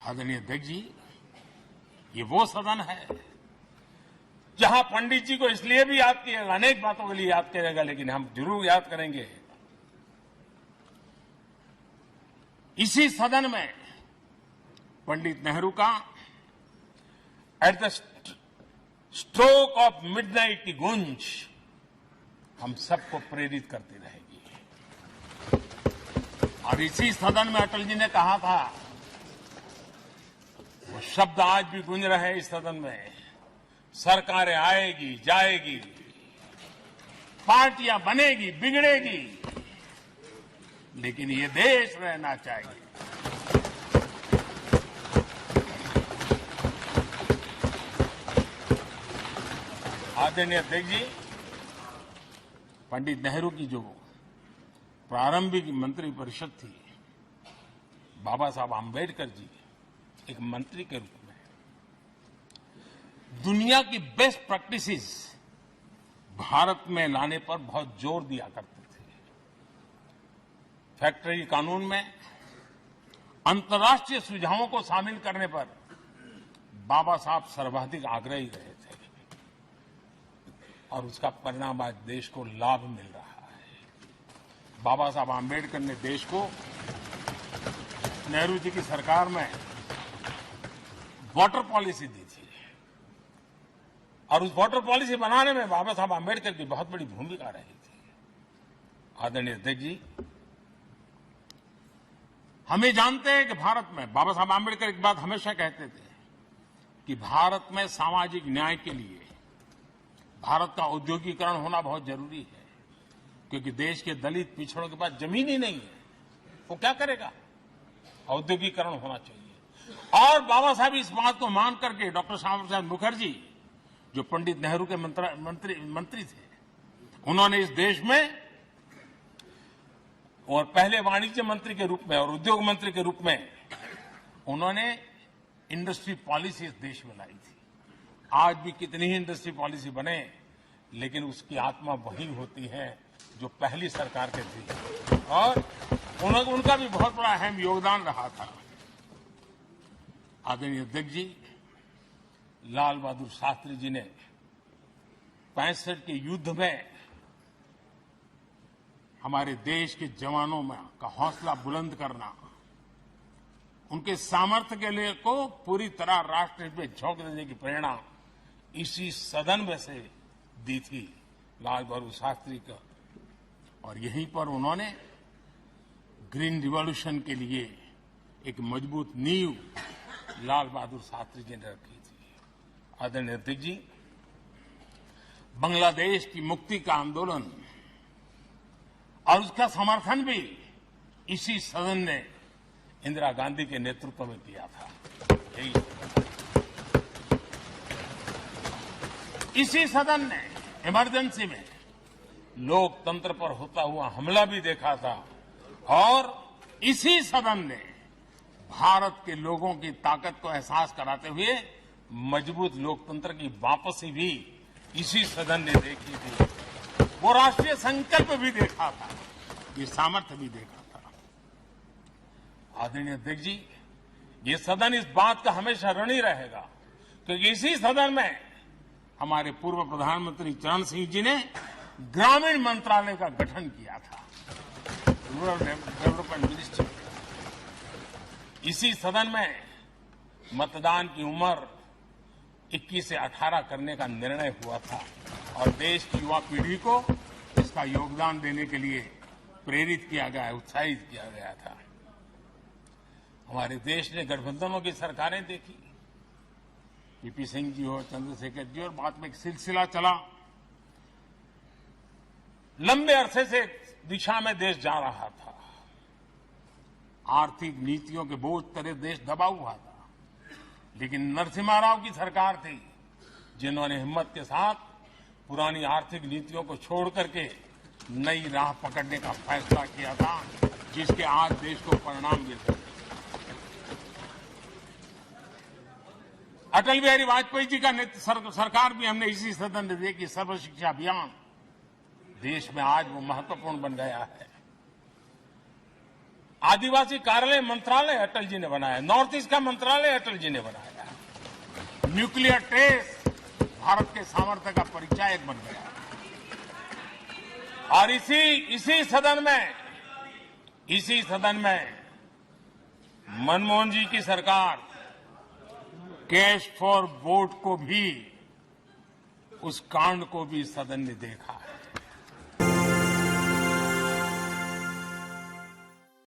आदरणीय अध्यक्ष जी, ये वो सदन है जहां पंडित जी को इसलिए भी याद किएगा, अनेक बातों के लिए याद करेगा, लेकिन हम जरूर याद करेंगे इसी सदन में पंडित नेहरू का at the stroke of midnight की गूंज हम सबको प्रेरित करती रहेगी। और इसी सदन में अटल जी ने कहा था, वो शब्द आज भी गूंज रहे हैं इस सदन में, सरकारें आएगी जाएगी, पार्टियां बनेगी बिगड़ेगी, लेकिन ये देश रहना चाहिए। आदरणीय अध्यक्ष जी, पंडित नेहरू की जो प्रारंभिक मंत्री परिषद थी, बाबा साहब आम्बेडकर जी एक मंत्री के रूप में दुनिया की बेस्ट प्रैक्टिसेस भारत में लाने पर बहुत जोर दिया करते थे। फैक्ट्री कानून में अंतर्राष्ट्रीय सुझावों को शामिल करने पर बाबा साहब सर्वाधिक आग्रही रहे थे और उसका परिणाम आज देश को लाभ मिल रहा है। बाबा साहब आम्बेडकर ने देश को नेहरू जी की सरकार में वाटर पॉलिसी दी थी और उस वाटर पॉलिसी बनाने में बाबा साहब आम्बेडकर की बहुत बड़ी भूमिका रही थी। आदरणीय अध्यक्ष जी, हम ये जानते हैं कि भारत में बाबा साहब आम्बेडकर एक बात हमेशा कहते थे कि भारत में सामाजिक न्याय के लिए भारत का औद्योगिकरण होना बहुत जरूरी है, क्योंकि देश के दलित पिछड़ों के पास जमीन ही नहीं है, वो क्या करेगा? औद्योगिकरण होना चाहिए। और बाबा साहब इस बात को मान करके डॉक्टर श्यामा प्रसाद मुखर्जी, जो पंडित नेहरू के मंत्री थे, उन्होंने इस देश में और पहले वाणिज्य मंत्री के रूप में और उद्योग मंत्री के रूप में उन्होंने इंडस्ट्री पॉलिसी इस देश में लाई थी। आज भी कितनी ही इंडस्ट्री पॉलिसी बने, लेकिन उसकी आत्मा वही होती है जो पहली सरकार के थी, और उनका भी बहुत बड़ा अहम योगदान रहा था। आदरणीय अध्यक्ष जी, लाल बहादुर शास्त्री जी ने 65 के युद्ध में हमारे देश के जवानों में का हौसला बुलंद करना, उनके सामर्थ्य के लिए को पूरी तरह राष्ट्र में झोंक देने की प्रेरणा इसी सदन में से दी थी लाल बहादुर शास्त्री का। और यहीं पर उन्होंने ग्रीन रिवॉल्यूशन के लिए एक मजबूत नींव लाल बहादुर शास्त्री जी ने रखी थी। आदरणीय अध्यक्ष जी, बांग्लादेश की मुक्ति का आंदोलन और उसका समर्थन भी इसी सदन ने इंदिरा गांधी के नेतृत्व में किया था। इसी सदन ने इमरजेंसी में लोकतंत्र पर होता हुआ हमला भी देखा था, और इसी सदन ने भारत के लोगों की ताकत को एहसास कराते हुए मजबूत लोकतंत्र की वापसी भी इसी सदन ने देखी थी। वो राष्ट्रीय संकल्प भी देखा था, ये सामर्थ्य भी देखा था। आदरणीय अध्यक्ष जी, ये सदन इस बात का हमेशा ऋणी रहेगा, क्योंकि इसी सदन में हमारे पूर्व प्रधानमंत्री चरण सिंह जी ने ग्रामीण मंत्रालय का गठन किया था, रूरल डेवलपमेंट मिनिस्ट्री। इसी सदन में मतदान की उम्र 21 से 18 करने का निर्णय हुआ था, और देश की युवा पीढ़ी को इसका योगदान देने के लिए प्रेरित किया गया, उत्साहित किया गया था। हमारे देश ने गठबंधनों की सरकारें देखी, पीपी सिंह जी हो, चंद्रशेखर जी, और बाद में एक सिलसिला चला। लंबे अरसे से दिशा में देश जा रहा था, आर्थिक नीतियों के बोझ तले देश दबा हुआ था, लेकिन नरसिम्हा राव की सरकार थी जिन्होंने हिम्मत के साथ पुरानी आर्थिक नीतियों को छोड़ करके नई राह पकड़ने का फैसला किया था, जिसके आज देश को परिणाम मिल रहे हैं। अटल बिहारी वाजपेयी जी का सरकार भी हमने इसी सदन में देखी। सर्व शिक्षा अभियान देश में आज वो महत्वपूर्ण बन गया है। आदिवासी कार्यालय मंत्रालय अटल जी ने बनाया, नॉर्थ ईस्ट का मंत्रालय अटल जी ने बनाया, न्यूक्लियर टेस्ट भारत के सामर्थ्य का परिचायक बन गया। और इसी सदन में मनमोहन जी की सरकार कैश फॉर वोट को भी, उस कांड को भी सदन ने देखा है।